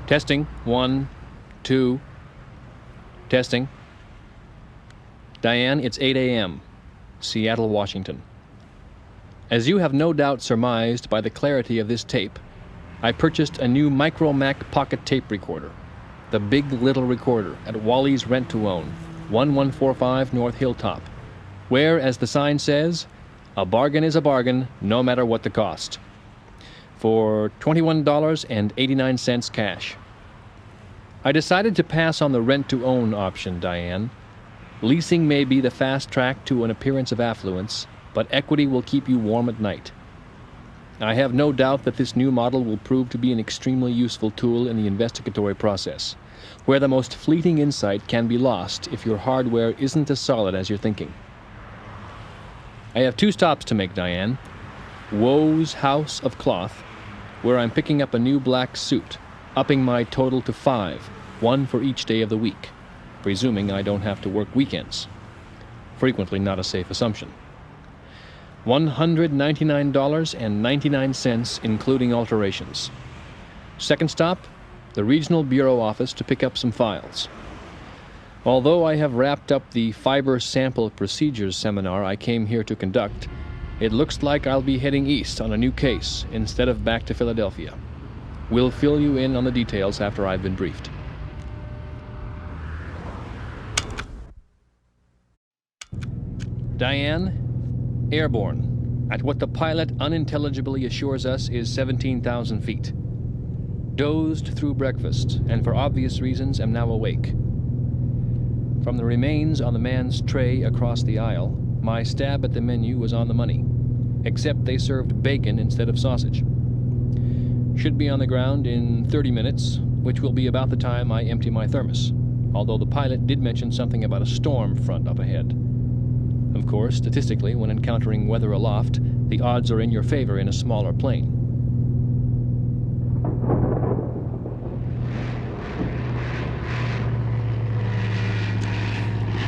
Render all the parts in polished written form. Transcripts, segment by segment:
Testing. 1, 2. Testing. Diane, it's 8 a.m. Seattle, Washington. As you have no doubt surmised by the clarity of this tape, I purchased a new Micro-Mac pocket tape recorder, the Big Little Recorder at Wally's Rent to Own, 1145 North Hilltop, where, as the sign says, a bargain is a bargain no matter what the cost, for $21.89 cash. I decided to pass on the rent-to-own option, Diane. Leasing may be the fast track to an appearance of affluence, but equity will keep you warm at night. I have no doubt that this new model will prove to be an extremely useful tool in the investigatory process, where the most fleeting insight can be lost if your hardware isn't as solid as you're thinking. I have 2 stops to make, Diane. Woe's House of Cloth, where I'm picking up a new black suit, upping my total to 5, 1 for each day of the week, presuming I don't have to work weekends. Frequently not a safe assumption. $199.99, including alterations. Second stop, the Regional Bureau office to pick up some files. Although I have wrapped up the fiber sample procedures seminar I came here to conduct, it looks like I'll be heading east on a new case instead of back to Philadelphia. We'll fill you in on the details after I've been briefed. Diane, airborne, at what the pilot unintelligibly assures us is 17,000 feet. Dozed through breakfast, and for obvious reasons am now awake. From the remains on the man's tray across the aisle, my stab at the menu was on the money, except they served bacon instead of sausage. Should be on the ground in 30 minutes, which will be about the time I empty my thermos, although the pilot did mention something about a storm front up ahead. Of course, statistically, when encountering weather aloft, the odds are in your favor in a smaller plane.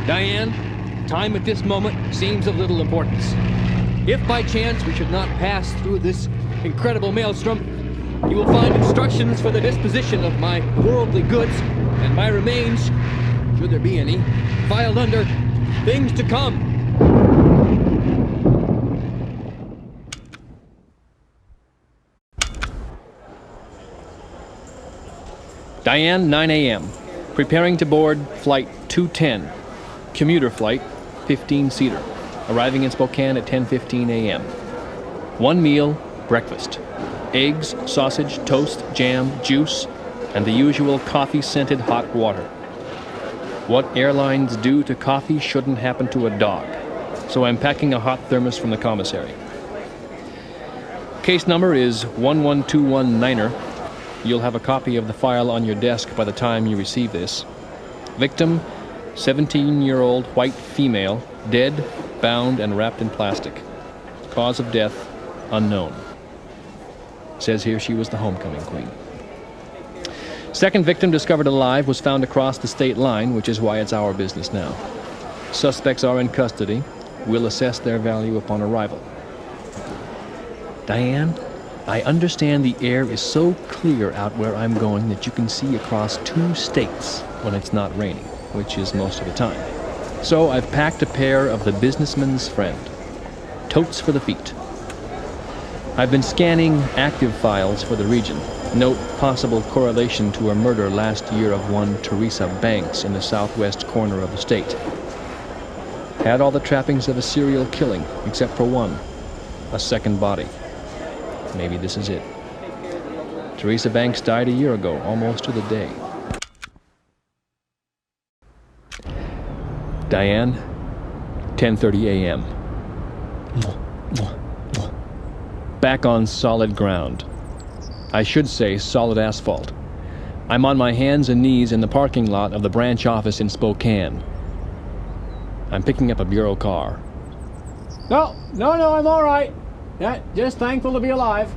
Diane, time at this moment seems of little importance. If by chance we should not pass through this incredible maelstrom, you will find instructions for the disposition of my worldly goods and my remains, should there be any, filed under things to come. Diane, 9 a.m. Preparing to board Flight 210, commuter flight, 15-seater, arriving in Spokane at 10:15 a.m. 1 meal, breakfast. Eggs, sausage, toast, jam, juice, and the usual coffee-scented hot water. What airlines do to coffee shouldn't happen to a dog, so I'm packing a hot thermos from the commissary. Case number is 11219er. You'll have a copy of the file on your desk by the time you receive this. Victim, 17-year-old white female, dead, bound, and wrapped in plastic. Cause of death, unknown. Says here she was the homecoming queen. Second victim discovered alive was found across the state line, which is why it's our business now. Suspects are in custody. We'll assess their value upon arrival. Diane, I understand the air is so clear out where I'm going that you can see across 2 states when it's not raining, which is most of the time. So I've packed a pair of the businessman's friend. Totes for the feet. I've been scanning active files for the region. Note possible correlation to a murder last year of one Teresa Banks in the southwest corner of the state. Had all the trappings of a serial killing, except for one, a second body. Maybe this is it. Teresa Banks died a year ago, almost to the day. Diane, 10:30 a.m. Back on solid ground. I should say solid asphalt. I'm on my hands and knees in the parking lot of the branch office in Spokane. I'm picking up a bureau car. No, I'm all right. Just thankful to be alive.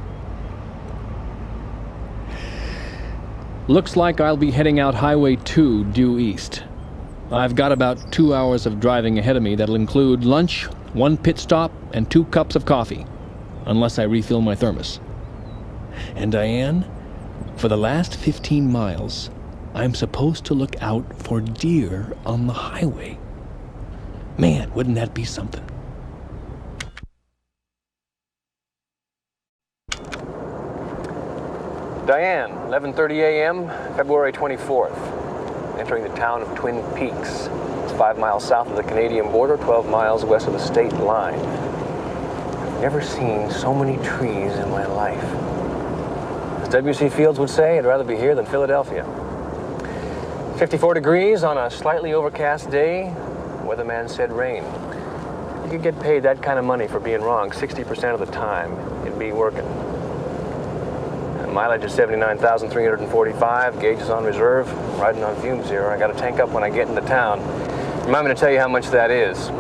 Looks like I'll be heading out Highway 2 due east. I've got about 2 hours of driving ahead of me that'll include lunch, 1 pit stop, and 2 cups of coffee, unless I refill my thermos. And Diane, For the last 15 miles, I'm supposed to look out for deer on the highway. Man, wouldn't that be something? Diane, 11:30 a.m., February 24th. Entering the town of Twin Peaks. It's 5 miles south of the Canadian border, 12 miles west of the state line. I've never seen so many trees in my life. As W.C. Fields would say, I'd rather be here than Philadelphia. 54 degrees on a slightly overcast day. The weatherman said rain. You could get paid that kind of money for being wrong 60% of the time. You'd be working. Mileage is 79,345. Gauge is on reserve. Riding on fumes here. I got to tank up when I get into town. Remind me to tell you how much that is.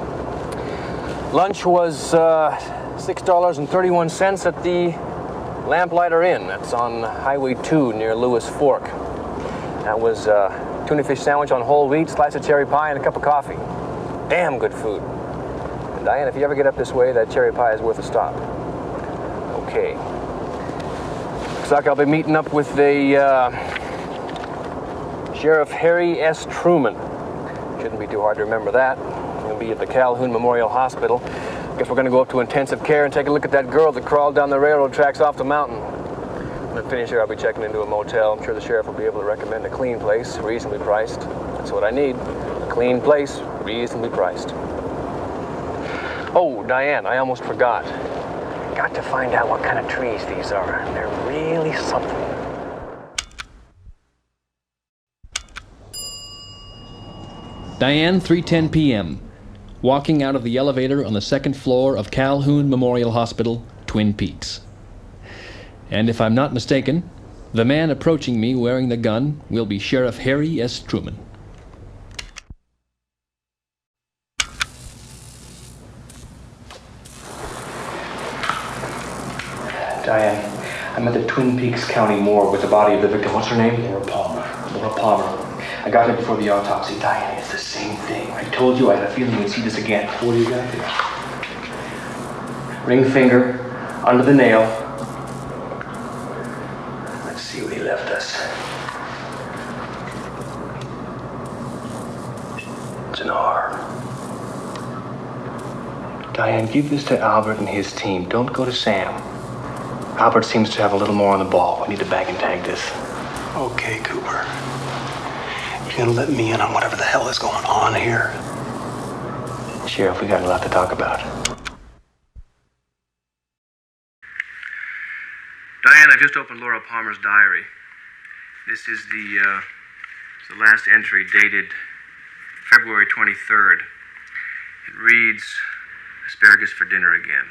Lunch was $6.31 at the Lamplighter Inn. That's on Highway 2 near Lewis Fork. That was tuna fish sandwich on whole wheat, slice of cherry pie, and a cup of coffee. Damn good food. And Diane, if you ever get up this way, that cherry pie is worth a stop. Okay. Looks like I'll be meeting up with the Sheriff Harry S. Truman. Shouldn't be too hard to remember that. He'll be at the Calhoun Memorial Hospital. Guess we're going to go up to intensive care and take a look at that girl that crawled down the railroad tracks off the mountain. When I finish here, I'll be checking into a motel. I'm sure the sheriff will be able to recommend a clean place, reasonably priced. That's what I need. A clean place, reasonably priced. Oh, Diane, I almost forgot. Got to find out what kind of trees these are. They're really something. Diane, 3:10 p.m. Walking out of the elevator on the second floor of Calhoun Memorial Hospital, Twin Peaks. And if I'm not mistaken, the man approaching me wearing the gun will be Sheriff Harry S. Truman. Diane, I'm at the Twin Peaks County morgue with the body of the victim. What's her name? Laura Palmer. Laura Palmer. I got here before the autopsy. Diane, it's the same thing. I told you I had a feeling we'd see this again. What do you got there? Ring finger, under the nail. Let's see what he left us. It's an R. Diane, give this to Albert and his team. Don't go to Sam. Albert seems to have a little more on the ball. We need to bag and tag this. Okay, Cooper. You gonna let me in on whatever the hell is going on here? Sheriff, we got a lot to talk about. Diane, I've just opened Laura Palmer's diary. This is the last entry dated February 23rd. It reads, asparagus for dinner again.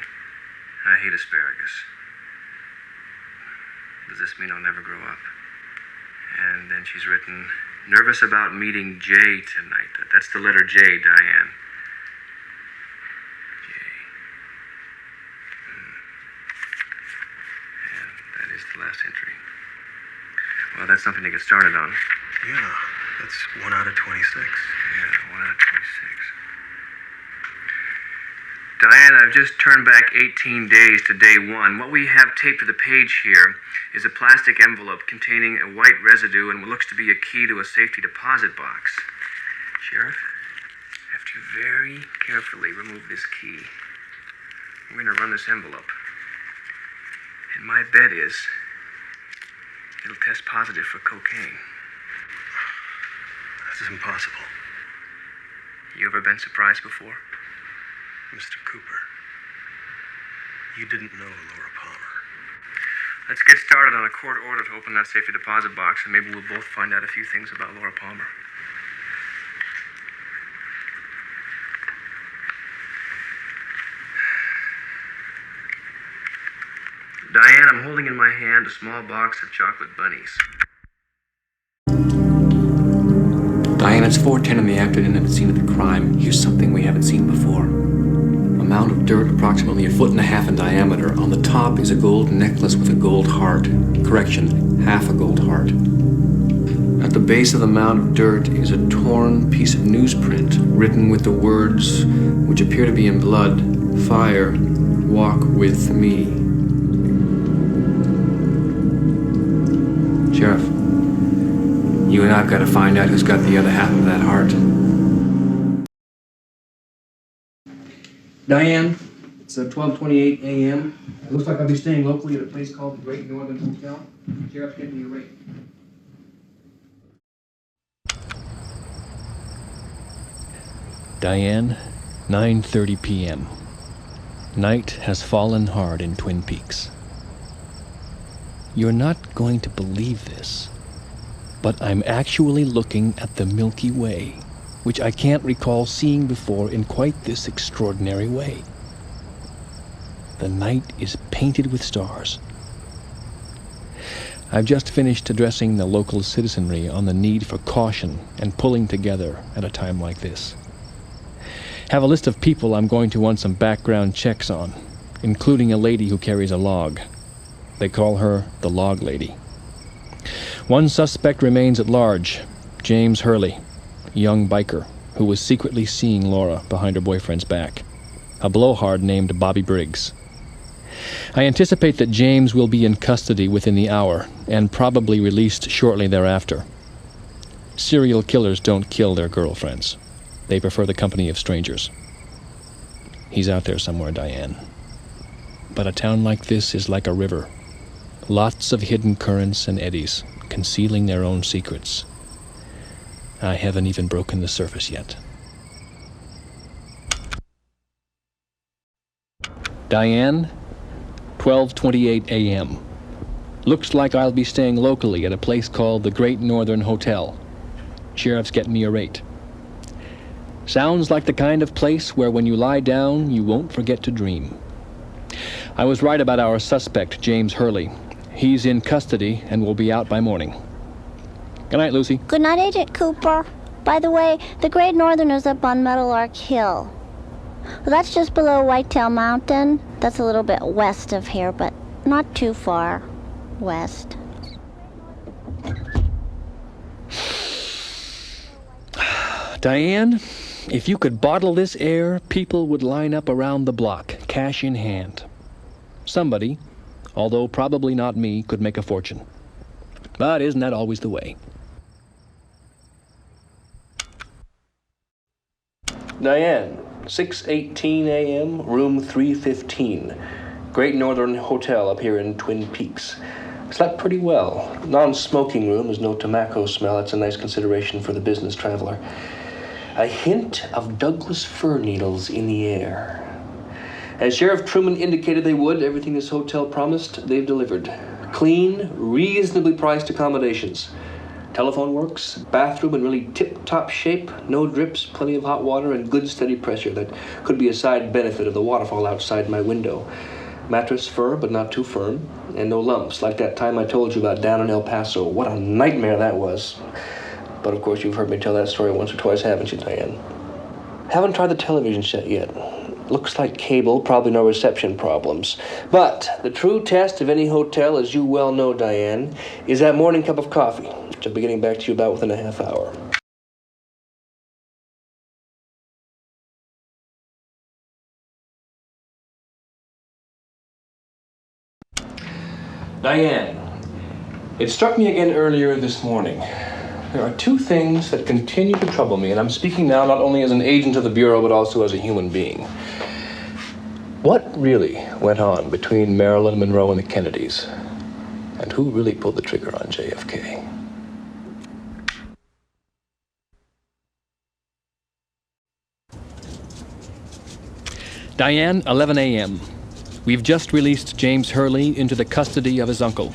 I hate asparagus. Does this mean I'll never grow up? And then she's written, nervous about meeting Jay tonight. That's the letter J, Diane. J. And that is the last entry. Well, that's something to get started on. Yeah, that's 1 out of 26. Yeah, 1 out of 26. Diane, I've just turned back 18 days to day 1. What we have taped to the page here is a plastic envelope containing a white residue and what looks to be a key to a safety deposit box. Sheriff, I have to very carefully remove this key. I'm going to run this envelope. And my bet is it'll test positive for cocaine. This is impossible. You ever been surprised before? Mr. Cooper, you didn't know Laura Palmer. Let's get started on a court order to open that safety deposit box, and maybe we'll both find out a few things about Laura Palmer. Diane, I'm holding in my hand a small box of chocolate bunnies. Diane, it's 4:10 in the afternoon at the scene of the crime. Here's something we haven't seen before. A mound of dirt approximately 1.5 feet in diameter. On the top is a gold necklace with a gold heart. Correction, half a gold heart. At the base of the mound of dirt is a torn piece of newsprint written with the words, which appear to be in blood, "Fire, walk with me." Now I've got to find out who's got the other half of that heart. Diane, it's 12:28 a.m. It looks like I'll be staying locally at a place called the Great Northern Hotel. Sheriff's getting me a rate. Diane, 9:30 p.m. Night has fallen hard in Twin Peaks. You're not going to believe this, but I'm actually looking at the Milky Way, which I can't recall seeing before in quite this extraordinary way. The night is painted with stars. I've just finished addressing the local citizenry on the need for caution and pulling together at a time like this. Have a list of people I'm going to want some background checks on, including a lady who carries a log. They call her the Log Lady. One suspect remains at large, James Hurley, a young biker who was secretly seeing Laura behind her boyfriend's back, a blowhard named Bobby Briggs. I anticipate that James will be in custody within the hour and probably released shortly thereafter. Serial killers don't kill their girlfriends. They prefer the company of strangers. He's out there somewhere, Diane. But a town like this is like a river. Lots of hidden currents and eddies, concealing their own secrets. I haven't even broken the surface yet. Diane, 12:28 a.m. Looks like I'll be staying locally at a place called the Great Northern Hotel. Sheriff's getting me a rate. Sounds like the kind of place where when you lie down, you won't forget to dream. I was right about our suspect, James Hurley. He's in custody and will be out by morning. Good night, Lucy. Good night, Agent Cooper. By the way, the Great Northern is up on Metal Arc Hill. Well, that's just below Whitetail Mountain. That's a little bit west of here, but not too far west. Diane, if you could bottle this air, people would line up around the block, cash in hand. Somebody, although probably not me, could make a fortune. But isn't that always the way? Diane, 6:18 a.m., room 315. Great Northern Hotel up here in Twin Peaks. Slept pretty well. Non-smoking room, there's no tobacco smell. It's a nice consideration for the business traveler. A hint of Douglas fir needles in the air. As Sheriff Truman indicated they would, everything this hotel promised, they've delivered. Clean, reasonably priced accommodations. Telephone works, bathroom in really tip-top shape, no drips, plenty of hot water, and good steady pressure that could be a side benefit of the waterfall outside my window. Mattress firm, but not too firm, and no lumps, like that time I told you about down in El Paso. What a nightmare that was. But of course you've heard me tell that story once or twice, haven't you, Diane? Haven't tried the television set yet. Looks like cable, probably no reception problems. But the true test of any hotel, as you well know, Diane, is that morning cup of coffee, which I'll be getting back to you about within a half hour. Diane, it struck me again earlier this morning. There are two things that continue to trouble me, and I'm speaking now not only as an agent of the Bureau, but also as a human being. What really went on between Marilyn Monroe and the Kennedys? And who really pulled the trigger on JFK? Diane, 11 a.m. We've just released James Hurley into the custody of his uncle,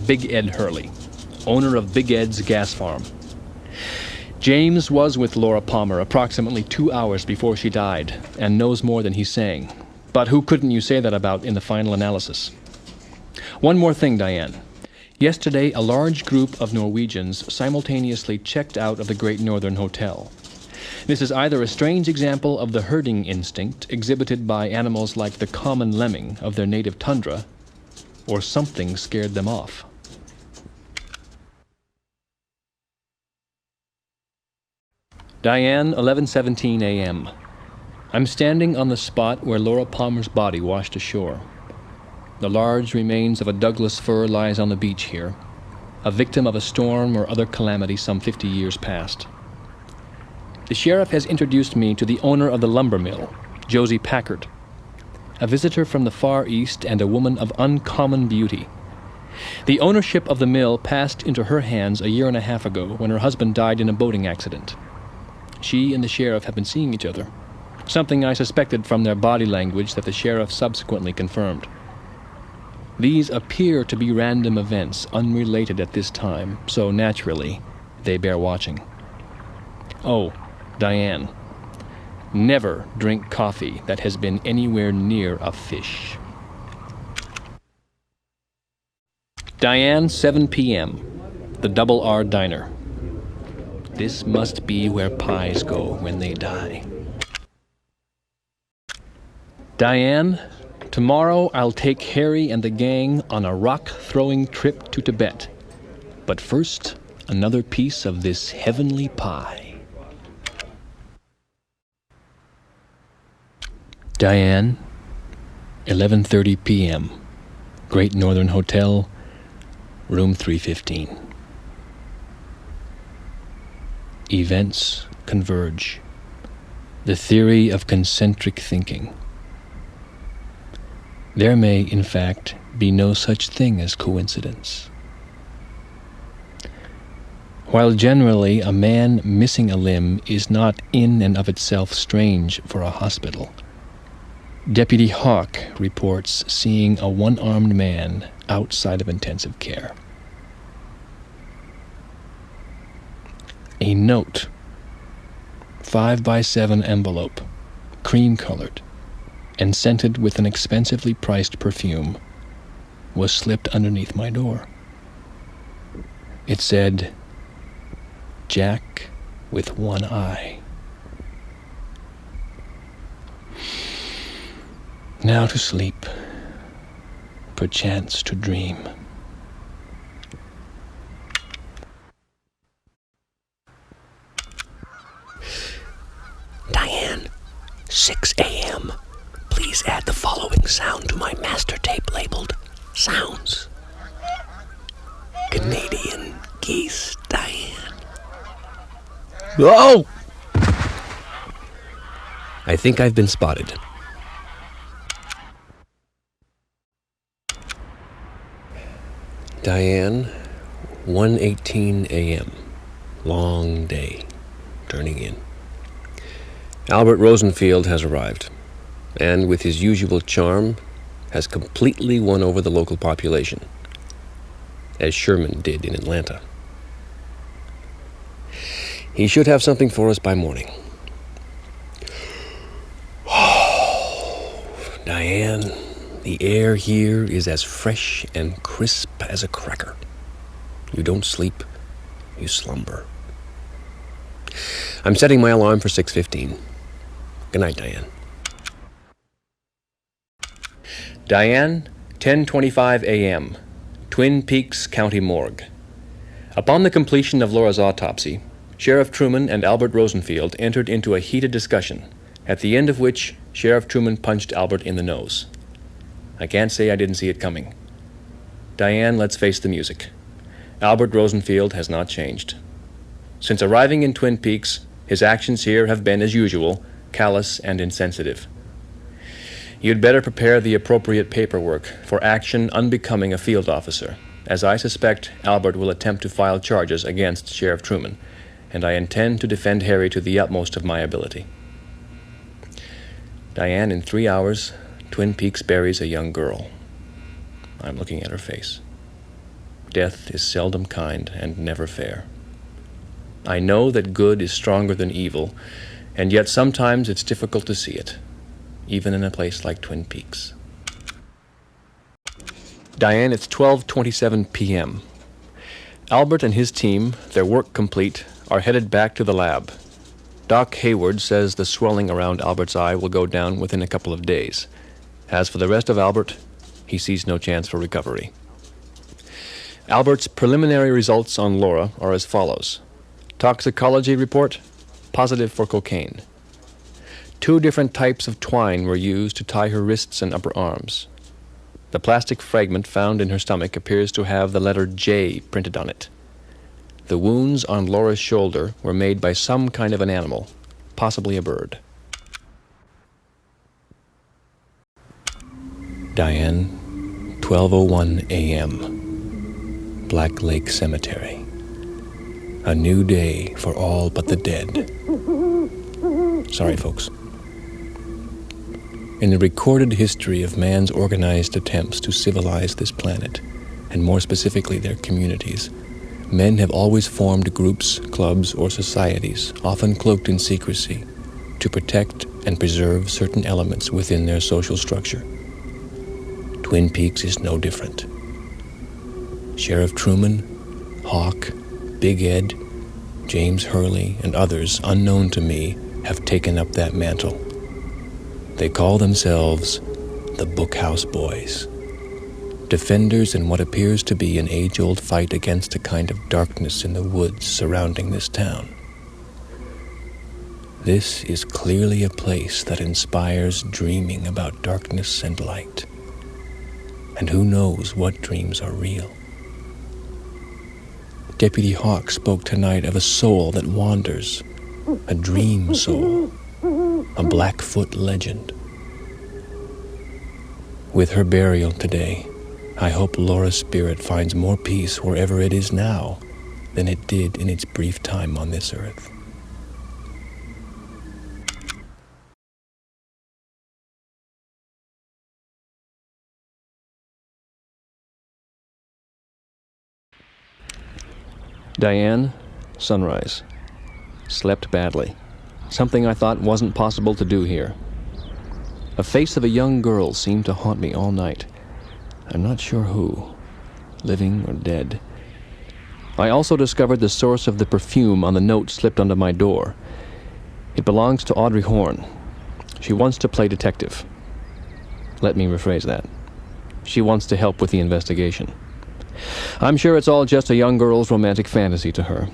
Big Ed Hurley, owner of Big Ed's gas farm. James was with Laura Palmer approximately 2 hours before she died and knows more than he's saying. But who couldn't you say that about in the final analysis? One more thing, Diane. Yesterday, a large group of Norwegians simultaneously checked out of the Great Northern Hotel. This is either a strange example of the herding instinct exhibited by animals like the common lemming of their native tundra, or something scared them off. Diane, 11:17 a.m. I'm standing on the spot where Laura Palmer's body washed ashore. The large remains of a Douglas fir lies on the beach here. a victim of a storm or other calamity some 50 years past. The sheriff has introduced me to the owner of the lumber mill, Josie Packard, a visitor from the Far East and a woman of uncommon beauty. The ownership of the mill passed into her hands a year and a half ago when her husband died in a boating accident. She and the sheriff have been seeing each other, something I suspected from their body language that the sheriff subsequently confirmed. These appear to be random events, unrelated at this time, so naturally, they bear watching. Oh, Diane. Never drink coffee that has been anywhere near a fish. Diane, 7 p.m., the Double R Diner. This must be where pies go when they die. Diane, tomorrow I'll take Harry and the gang on a rock-throwing trip to Tibet. But first, another piece of this heavenly pie. Diane, 11:30 p.m., Great Northern Hotel, room 315. Events converge. The theory of concentric thinking. There may, in fact, be no such thing as coincidence. While generally a man missing a limb is not in and of itself strange for a hospital, Deputy Hawk reports seeing a one-armed man outside of intensive care. A note, 5x7 envelope, cream-colored, and scented with an expensively priced perfume, was slipped underneath my door. It said, "Jack with one eye." Now to sleep, perchance to dream. Diane, 6 a.m. Please add the following sound to my master tape labeled Sounds. Canadian geese, Diane. Oh! I think I've been spotted. Diane, 1:18 a.m. Long day. Turning in. Albert Rosenfield has arrived, and with his usual charm, has completely won over the local population, as Sherman did in Atlanta. He should have something for us by morning. Diane, the air here is as fresh and crisp as a cracker. You don't sleep, you slumber. I'm setting my alarm for 6:15. Good night, Diane. Diane, 10:25 a.m., Twin Peaks County Morgue. Upon the completion of Laura's autopsy, Sheriff Truman and Albert Rosenfield entered into a heated discussion, at the end of which Sheriff Truman punched Albert in the nose. I can't say I didn't see it coming. Diane, let's face the music. Albert Rosenfield has not changed. Since arriving in Twin Peaks, his actions here have been, as usual, callous and insensitive. You'd better prepare the appropriate paperwork for action unbecoming a field officer, as I suspect Albert will attempt to file charges against Sheriff Truman, and I intend to defend Harry to the utmost of my ability. Diane, in 3 hours, Twin Peaks buries a young girl. I'm looking at her face. Death is seldom kind and never fair. I know that good is stronger than evil, and yet sometimes it's difficult to see it, even in a place like Twin Peaks. Diane, it's 12:27 p.m. Albert and his team, their work complete, are headed back to the lab. Doc Hayward says the swelling around Albert's eye will go down within a couple of days. As for the rest of Albert, he sees no chance for recovery. Albert's preliminary results on Laura are as follows. Toxicology report, positive for cocaine. 2 different types of twine were used to tie her wrists and upper arms. The plastic fragment found in her stomach appears to have the letter J printed on it. The wounds on Laura's shoulder were made by some kind of an animal, possibly a bird. Diane, 12:01 a.m. Black Lake Cemetery. A new day for all but the dead. Sorry, folks. In the recorded history of man's organized attempts to civilize this planet, and more specifically their communities, men have always formed groups, clubs, or societies, often cloaked in secrecy, to protect and preserve certain elements within their social structure. Twin Peaks is no different. Sheriff Truman, Hawk, Big Ed, James Hurley, and others unknown to me have taken up that mantle. They call themselves the Bookhouse Boys, defenders in what appears to be an age-old fight against a kind of darkness in the woods surrounding this town. This is clearly a place that inspires dreaming about darkness and light. And who knows what dreams are real? Deputy Hawk spoke tonight of a soul that wanders, a dream soul, a Blackfoot legend. With her burial today, I hope Laura's spirit finds more peace wherever it is now than it did in its brief time on this earth. Diane, sunrise. Slept badly. Something I thought wasn't possible to do here. A face of a young girl seemed to haunt me all night. I'm not sure who, living or dead. I also discovered the source of the perfume on the note slipped under my door. It belongs to Audrey Horne. She wants to play detective. Let me rephrase that. She wants to help with the investigation. I'm sure it's all just a young girl's romantic fantasy to her.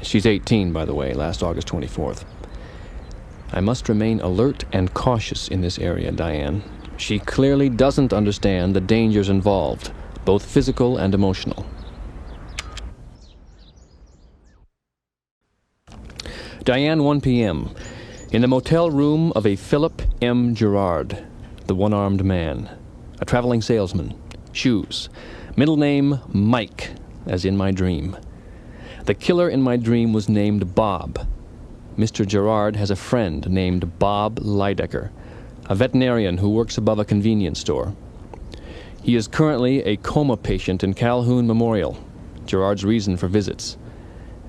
She's 18, by the way, last August 24th. I must remain alert and cautious in this area, Diane. She clearly doesn't understand the dangers involved, both physical and emotional. Diane, 1 p.m. In the motel room of a Philip M. Gerard, the one-armed man, a traveling salesman, shoes, middle name Mike, as in my dream. The killer in my dream was named Bob. Mr. Gerard has a friend named Bob Lydecker, a veterinarian who works above a convenience store. He is currently a coma patient in Calhoun Memorial, Gerard's reason for visits.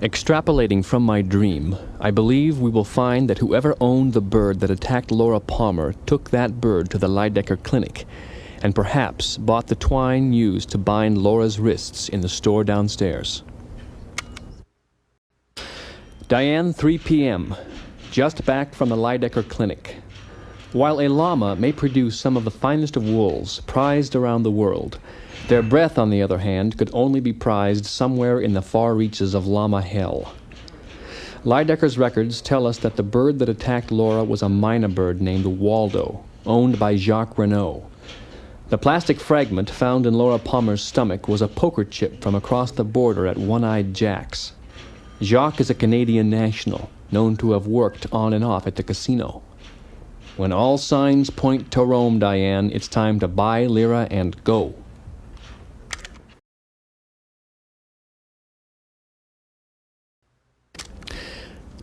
Extrapolating from my dream, I believe we will find that whoever owned the bird that attacked Laura Palmer took that bird to the Lydecker clinic, and perhaps bought the twine used to bind Laura's wrists in the store downstairs. Diane, 3 p.m., just back from the Lydecker clinic. While a llama may produce some of the finest of wools, prized around the world, their breath, on the other hand, could only be prized somewhere in the far reaches of llama hell. Lydecker's records tell us that the bird that attacked Laura was a mynah bird named Waldo, owned by Jacques Renault. The plastic fragment found in Laura Palmer's stomach was a poker chip from across the border at One-Eyed Jack's. Jacques is a Canadian national, known to have worked on and off at the casino. When all signs point to Rome, Diane, it's time to buy Lyra and go.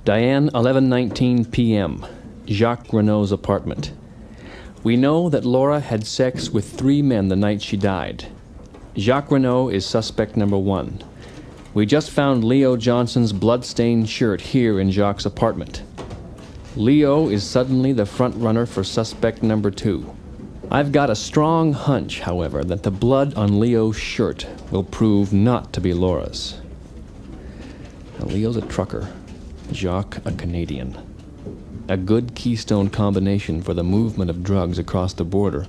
Diane, 11:19 p.m., Jacques Renault's apartment. We know that Laura had sex with 3 men the night she died. Jacques Renault is suspect number 1. We just found Leo Johnson's blood-stained shirt here in Jacques' apartment. Leo is suddenly the front-runner for suspect number 2. I've got a strong hunch, however, that the blood on Leo's shirt will prove not to be Laura's. Now, Leo's a trucker, Jacques a Canadian. A good keystone combination for the movement of drugs across the border.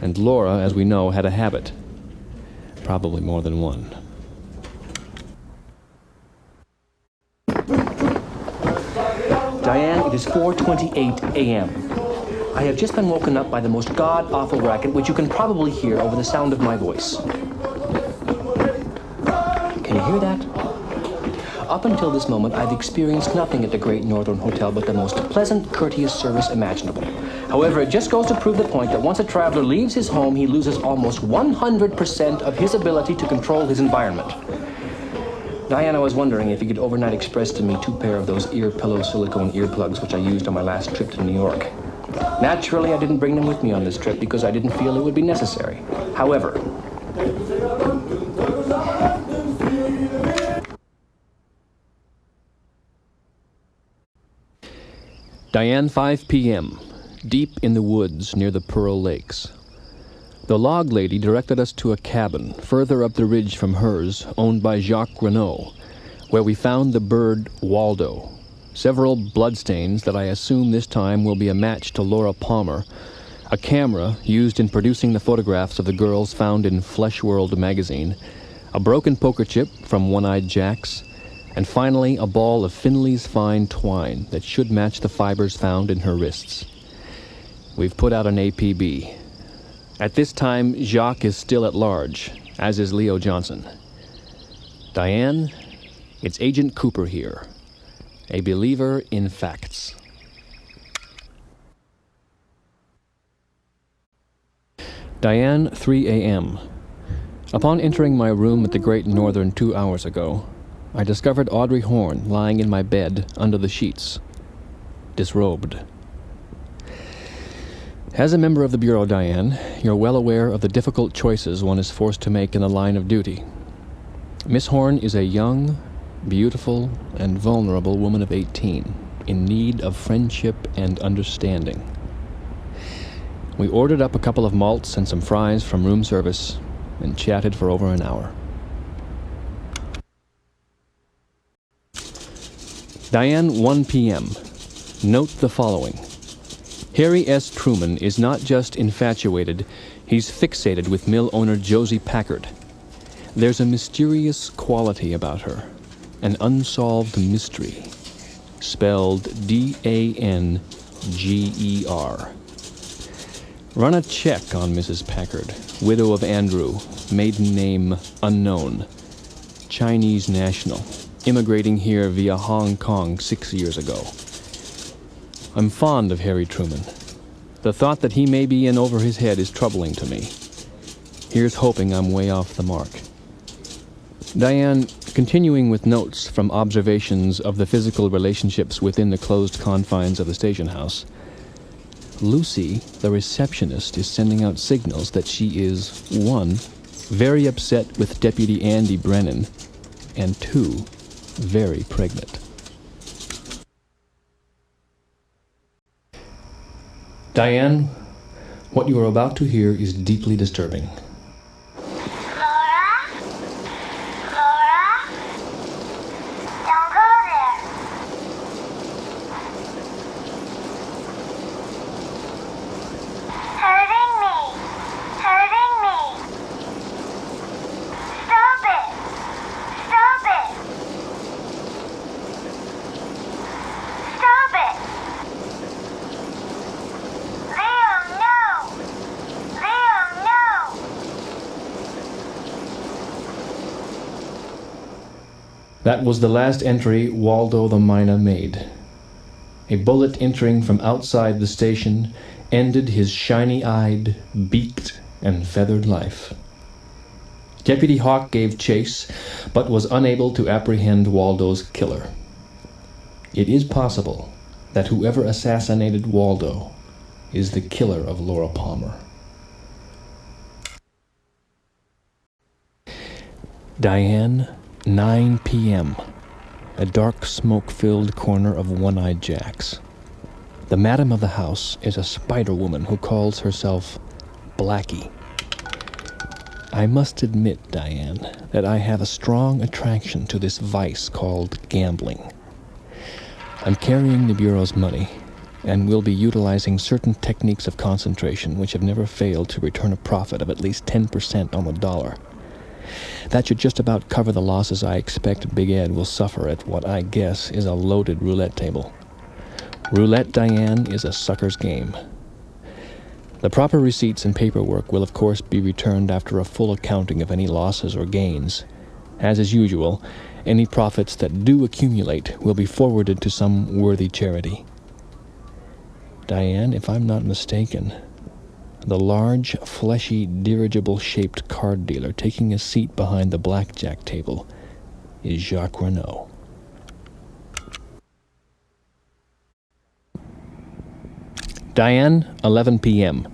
And Laura, as we know, had a habit. Probably more than one. Diane, it is 4:28 a.m. I have just been woken up by the most god-awful racket, which you can probably hear over the sound of my voice. Can you hear that? Up until this moment, I've experienced nothing at the Great Northern Hotel but the most pleasant, courteous service imaginable. However, it just goes to prove the point that once a traveler leaves his home, he loses almost 100% of his ability to control his environment. Diane, I was wondering if you could overnight express to me 2 pair of those ear pillow silicone earplugs which I used on my last trip to New York. Naturally, I didn't bring them with me on this trip because I didn't feel it would be necessary. However, Diane, 5 p.m., deep in the woods near the Pearl Lakes. The log lady directed us to a cabin further up the ridge from hers, owned by Jacques Renault, where we found the bird Waldo, several bloodstains that I assume this time will be a match to Laura Palmer, a camera used in producing the photographs of the girls found in Flesh World magazine, a broken poker chip from One-Eyed Jack's, and finally a ball of Finley's fine twine that should match the fibers found in her wrists. We've put out an APB. At this time, Jacques is still at large, as is Leo Johnson. Diane, it's Agent Cooper here, a believer in facts. Diane, 3 a.m. Upon entering my room at the Great Northern 2 hours ago, I discovered Audrey Horne lying in my bed under the sheets, disrobed. As a member of the Bureau, Diane, you're well aware of the difficult choices one is forced to make in the line of duty. Miss Horne is a young, beautiful, and vulnerable woman of 18, in need of friendship and understanding. We ordered up a couple of malts and some fries from room service and chatted for over an hour. Diane, 1 p.m. Note the following. Harry S. Truman is not just infatuated, he's fixated with mill owner Josie Packard. There's a mysterious quality about her, an unsolved mystery, spelled D-A-N-G-E-R. Run a check on Mrs. Packard, widow of Andrew, maiden name unknown, Chinese national, immigrating here via Hong Kong 6 years ago. I'm fond of Harry Truman. The thought that he may be in over his head is troubling to me. Here's hoping I'm way off the mark. Diane, continuing with notes from observations of the physical relationships within the closed confines of the station house, Lucy, the receptionist, is sending out signals that she is, 1, very upset with Deputy Andy Brennan, and 2, very pregnant. Diane, what you are about to hear is deeply disturbing. Laura? Laura? Don't go there. Hurting me. Hurting me. Stop it. Stop it. Stop it. Liam, no. Liam, no. That was the last entry Waldo the Miner made. A bullet entering from outside the station ended his shiny-eyed, beaked, and feathered life. Deputy Hawk gave chase, but was unable to apprehend Waldo's killer. It is possible that whoever assassinated Waldo is the killer of Laura Palmer. Diane, 9 p.m. A dark, smoke-filled corner of One-Eyed Jack's. The madam of the house is a spider woman who calls herself Blackie. I must admit, Diane, that I have a strong attraction to this vice called gambling. I'm carrying the Bureau's money, and will be utilizing certain techniques of concentration which have never failed to return a profit of at least 10% on the dollar. That should just about cover the losses I expect Big Ed will suffer at what I guess is a loaded roulette table. Roulette, Diane, is a sucker's game. The proper receipts and paperwork will of course be returned after a full accounting of any losses or gains. As is usual, any profits that do accumulate will be forwarded to some worthy charity. Diane, if I'm not mistaken, the large, fleshy, dirigible-shaped card dealer taking a seat behind the blackjack table is Jacques Renault. Diane, 11 p.m.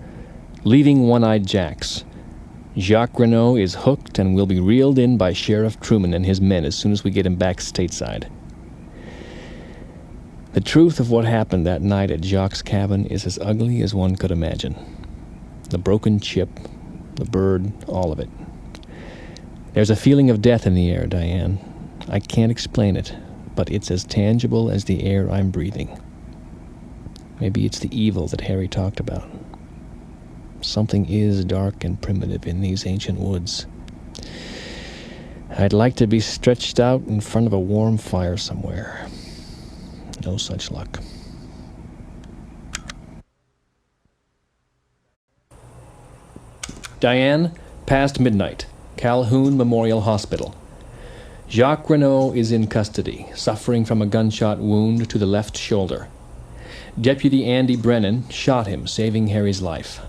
Leaving One-Eyed Jack's. Jacques Renault is hooked and will be reeled in by Sheriff Truman and his men as soon as we get him back stateside. The truth of what happened that night at Jacques' cabin is as ugly as one could imagine. The broken chip, the bird, all of it. There's a feeling of death in the air, Diane. I can't explain it, but it's as tangible as the air I'm breathing. Maybe it's the evil that Harry talked about. Something is dark and primitive in these ancient woods. I'd like to be stretched out in front of a warm fire somewhere. No such luck. Diane, past midnight, Calhoun Memorial Hospital. Jacques Renault is in custody, suffering from a gunshot wound to the left shoulder. Deputy Andy Brennan shot him, saving Harry's life.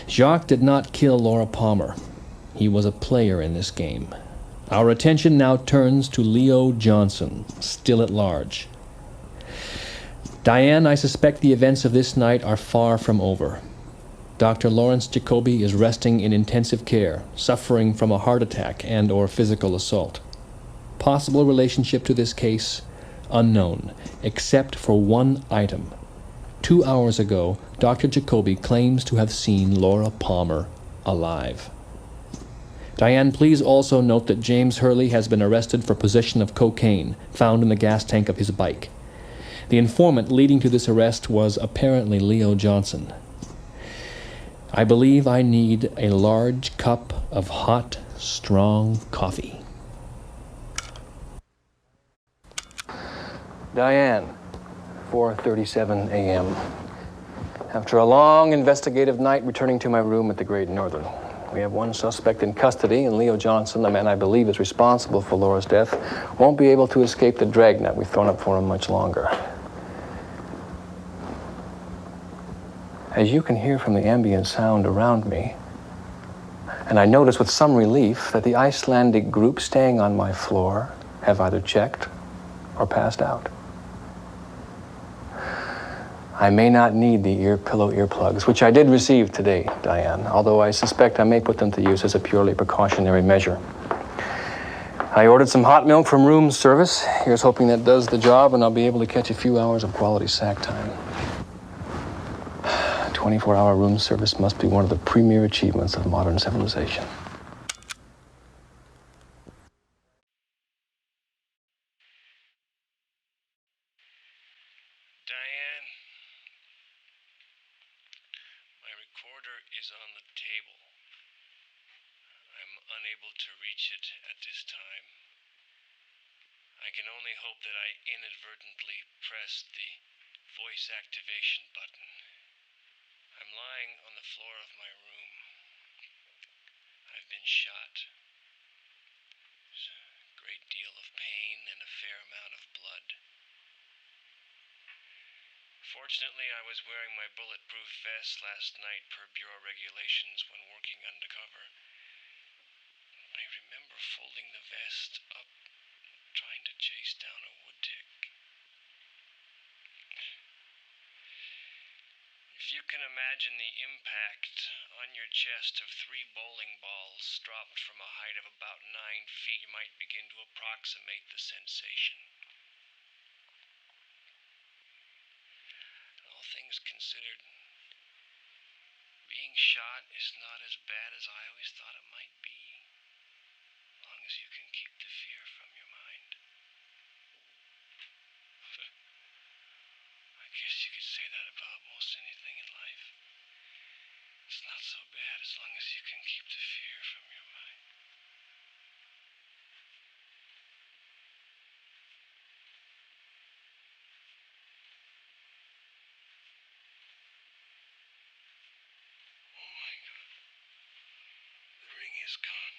Jacques did not kill Laura Palmer. He was a player in this game. Our attention now turns to Leo Johnson, still at large. Diane, I suspect the events of this night are far from over. Dr. Lawrence Jacoby is resting in intensive care, suffering from a heart attack and/or physical assault. Possible relationship to this case? Unknown, except for one item. 2 hours ago, Dr. Jacoby claims to have seen Laura Palmer alive. Diane, please also note that James Hurley has been arrested for possession of cocaine found in the gas tank of his bike. The informant leading to this arrest was apparently Leo Johnson. I believe I need a large cup of hot, strong coffee. Diane, 4:37 a.m. After a long investigative night returning to my room at the Great Northern, we have one suspect in custody, and Leo Johnson, the man I believe is responsible for Laura's death, won't be able to escape the dragnet we've thrown up for him much longer. As you can hear from the ambient sound around me, and I notice with some relief that the Icelandic group staying on my floor have either checked or passed out. I may not need the pillow earplugs, which I did receive today, Diane, although I suspect I may put them to use as a purely precautionary measure. I ordered some hot milk from room service. Here's hoping that does the job, and I'll be able to catch a few hours of quality sack time. 24-hour room service must be one of the premier achievements of modern civilization. Diane, my recorder is on the table. I'm unable to reach it at this time. I can only hope that I inadvertently pressed the voice activation button. I'm lying on the floor of my room. I've been shot. There's a great deal of pain and a fair amount of blood. Fortunately, I was wearing my bulletproof vest last night per Bureau regulations when working undercover. I remember folding the vest up, trying to chase down a wood tick. If you can imagine the impact on your chest of 3 bowling balls dropped from a height of about 9 feet, you might begin to approximate the sensation. All things considered, being shot is not as bad as I always thought it might be, as long as you can keep the fear from your mind. I guess you could say that about most anything in life. It's not so bad as long as you can keep the fear from your mind. is gone.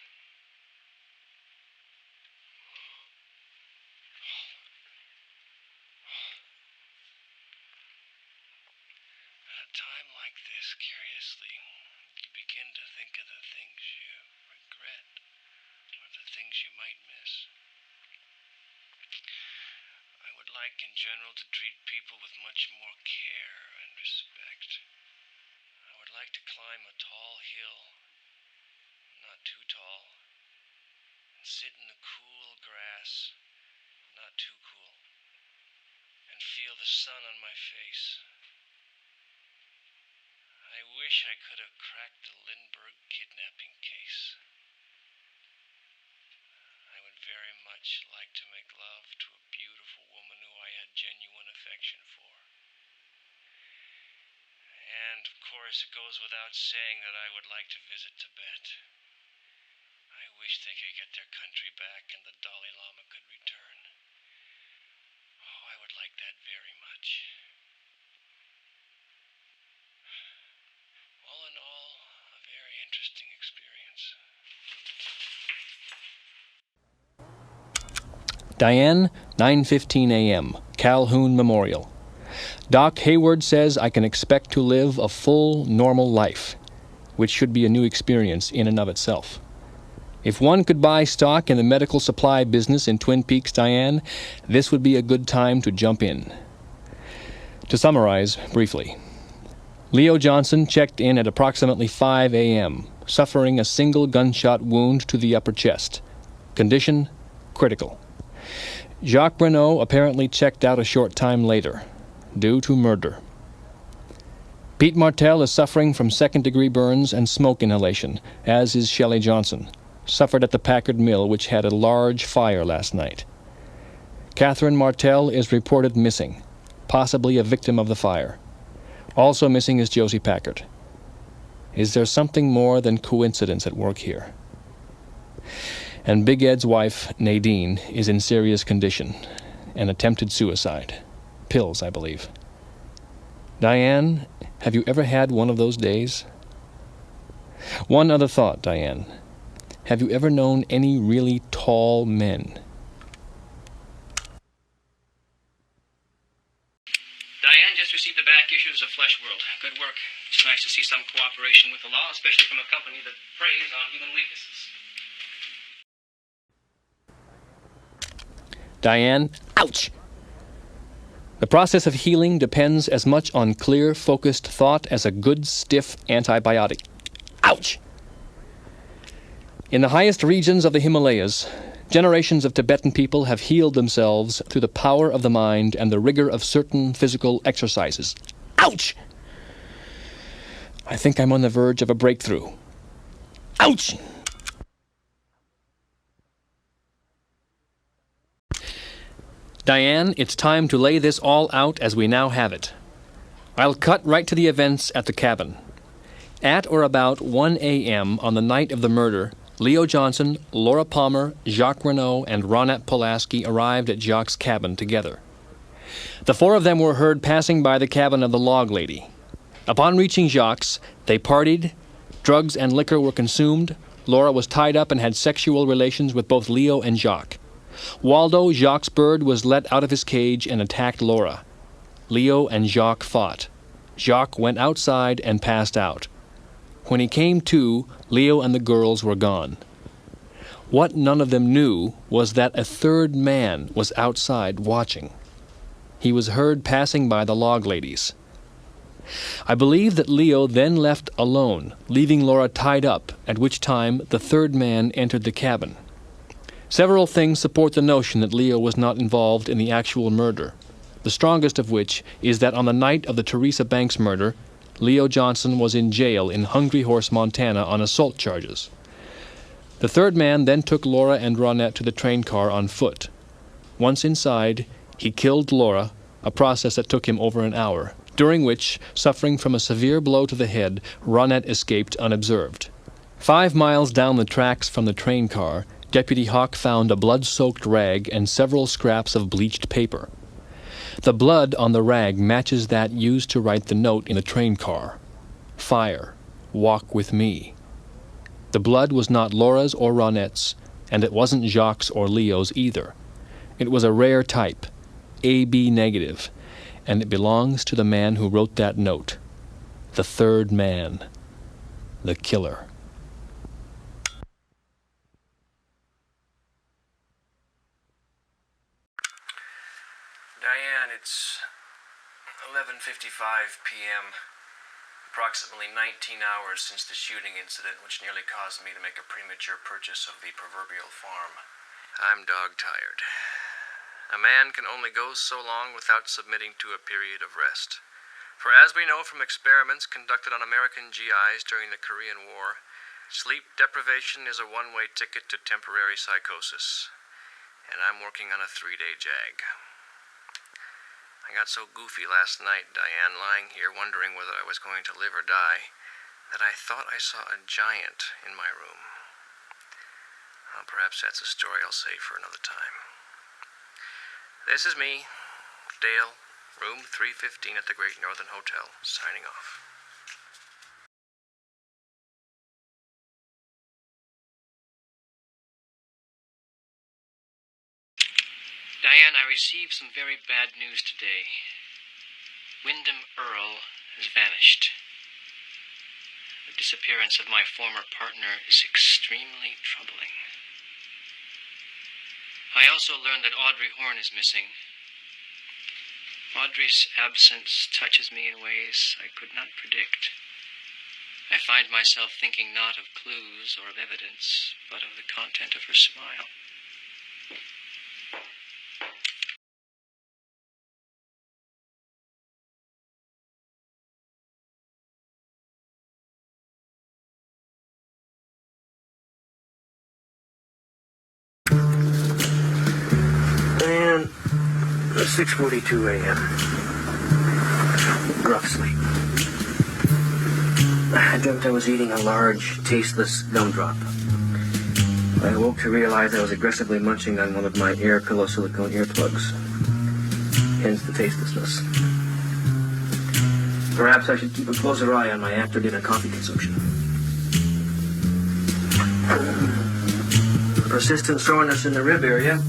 At a time like this, curiously, you begin to think of the things you regret, or the things you might miss. I would like, in general, to treat people with much more care and respect. I would like to climb a tall hill, not too tall, and sit in the cool grass, not too cool, and feel the sun on my face. I wish I could have cracked the Lindbergh kidnapping case. I would very much like to make love to a beautiful woman who I had genuine affection for. And, of course, it goes without saying that I would like to visit Tibet. I wish they could get their country back and the Dalai Lama could return. Oh, I would like that very much. All in all, a very interesting experience. Diane, 9:15 a.m., Calhoun Memorial. Doc Hayward says I can expect to live a full, normal life, which should be a new experience in and of itself. If one could buy stock in the medical supply business in Twin Peaks, Diane, this would be a good time to jump in. To summarize briefly, Leo Johnson checked in at approximately 5 a.m., suffering a single gunshot wound to the upper chest. Condition critical. Jacques Renault apparently checked out a short time later, due to murder. Pete Martell is suffering from second-degree burns and smoke inhalation, as is Shelley Johnson, suffered at the Packard Mill, which had a large fire last night. Catherine Martell is reported missing, possibly a victim of the fire. Also missing is Josie Packard. Is there something more than coincidence at work here? And Big Ed's wife, Nadine, is in serious condition. An attempted suicide. Pills, I believe. Diane, have you ever had one of those days? One other thought, Diane. Have you ever known any really tall men? Diane just received the back issues of Flesh World. Good work. It's nice to see some cooperation with the law, especially from a company that preys on human weaknesses. Diane, ouch! The process of healing depends as much on clear, focused thought as a good, stiff antibiotic. Ouch! In the highest regions of the Himalayas, generations of Tibetan people have healed themselves through the power of the mind and the rigor of certain physical exercises. Ouch! I think I'm on the verge of a breakthrough. Ouch! Diane, it's time to lay this all out as we now have it. I'll cut right to the events at the cabin. At or about 1 a.m. on the night of the murder, Leo Johnson, Laura Palmer, Jacques Renault, and Ronette Pulaski arrived at Jacques' cabin together. The four of them were heard passing by the cabin of the log lady. Upon reaching Jacques, they partied, drugs and liquor were consumed, Laura was tied up and had sexual relations with both Leo and Jacques. Waldo, Jacques' bird, was let out of his cage and attacked Laura. Leo and Jacques fought. Jacques went outside and passed out. When he came to, Leo and the girls were gone. What none of them knew was that a third man was outside watching. He was heard passing by the log ladies. I believe that Leo then left alone, leaving Laura tied up, at which time the third man entered the cabin. Several things support the notion that Leo was not involved in the actual murder, the strongest of which is that on the night of the Teresa Banks murder, Leo Johnson was in jail in Hungry Horse, Montana on assault charges. The third man then took Laura and Ronette to the train car on foot. Once inside, he killed Laura, a process that took him over an hour, during which, suffering from a severe blow to the head, Ronette escaped unobserved. 5 miles down the tracks from the train car, Deputy Hawk found a blood-soaked rag and several scraps of bleached paper. The blood on the rag matches that used to write the note in the train car. Fire. Walk with me. The The blood was not Laura's or Ronette's, and it wasn't Jacques' or Leo's either. It was a rare type, AB negative, and it belongs to the man who wrote that note. The third man. The killer. Diane, it's 11:55 p.m., approximately 19 hours since the shooting incident which nearly caused me to make a premature purchase of the proverbial farm. I'm dog-tired. A man can only go so long without submitting to a period of rest. For as we know from experiments conducted on American GIs during the Korean War, sleep deprivation is a one-way ticket to temporary psychosis. And I'm working on a 3-day jag. I got so goofy last night, Diane, lying here wondering whether I was going to live or die, that I thought I saw a giant in my room. Well, perhaps that's a story I'll save for another time. This is me, Dale, room 315 at the Great Northern Hotel, signing off. Diane, I received some very bad news today. Wyndham Earl has vanished. The disappearance of my former partner is extremely troubling. I also learned that Audrey Horne is missing. Audrey's absence touches me in ways I could not predict. I find myself thinking not of clues or of evidence, but of the content of her smile. And 6:42 a.m. Rough sleep. I dreamt I was eating a large, tasteless gumdrop. I awoke to realize I was aggressively munching on one of my air pillow silicone earplugs. Hence the tastelessness. Perhaps I should keep a closer eye on my after-dinner coffee consumption. Persistent soreness in the rib area,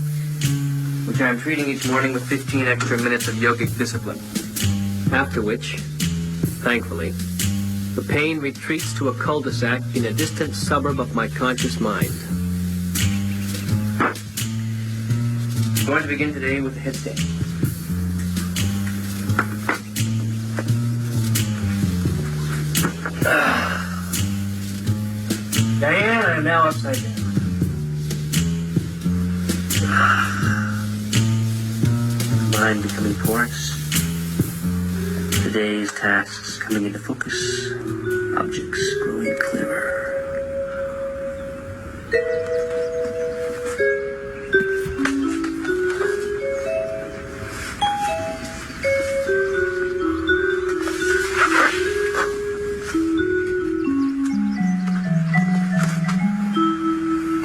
which I am treating each morning with 15 extra minutes of yogic discipline. After which, thankfully, the pain retreats to a cul-de-sac in a distant suburb of my conscious mind. I'm going to begin today with a headstand. Diane, I am now upside down. Mind becoming porous. Today's tasks coming into focus. Objects growing clearer.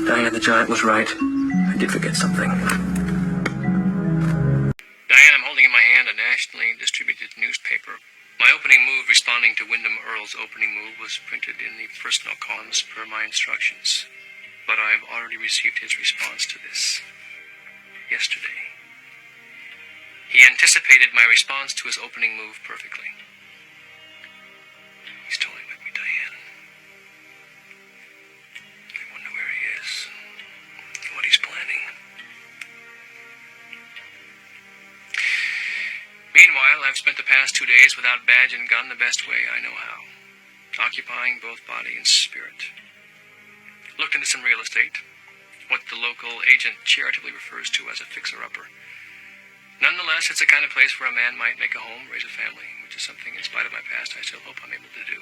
Diane the Giant was right. I did forget something. Diane, I'm holding in my hand a nationally distributed newspaper. My opening move responding to Wyndham Earl's opening move was printed in the personal columns per my instructions. But I've already received his response to this. Yesterday. He anticipated my response to his opening move perfectly. He's totally with me, Diane. I wonder where he is. What he's planning. Meanwhile, I've spent the past 2 days without badge and gun the best way I know how, occupying both body and spirit. Looked into some real estate, what the local agent charitably refers to as a fixer-upper. Nonetheless, it's the kind of place where a man might make a home, raise a family, which is something, in spite of my past, I still hope I'm able to do.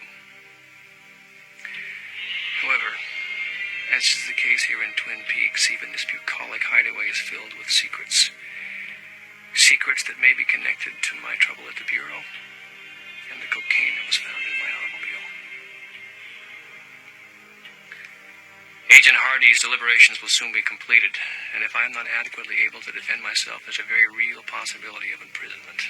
However, as is the case here in Twin Peaks, even this bucolic hideaway is filled with secrets. Secrets that may be connected to my trouble at the Bureau and the cocaine that was found in my automobile. Agent Hardy's deliberations will soon be completed, and if I am not adequately able to defend myself, there's a very real possibility of imprisonment.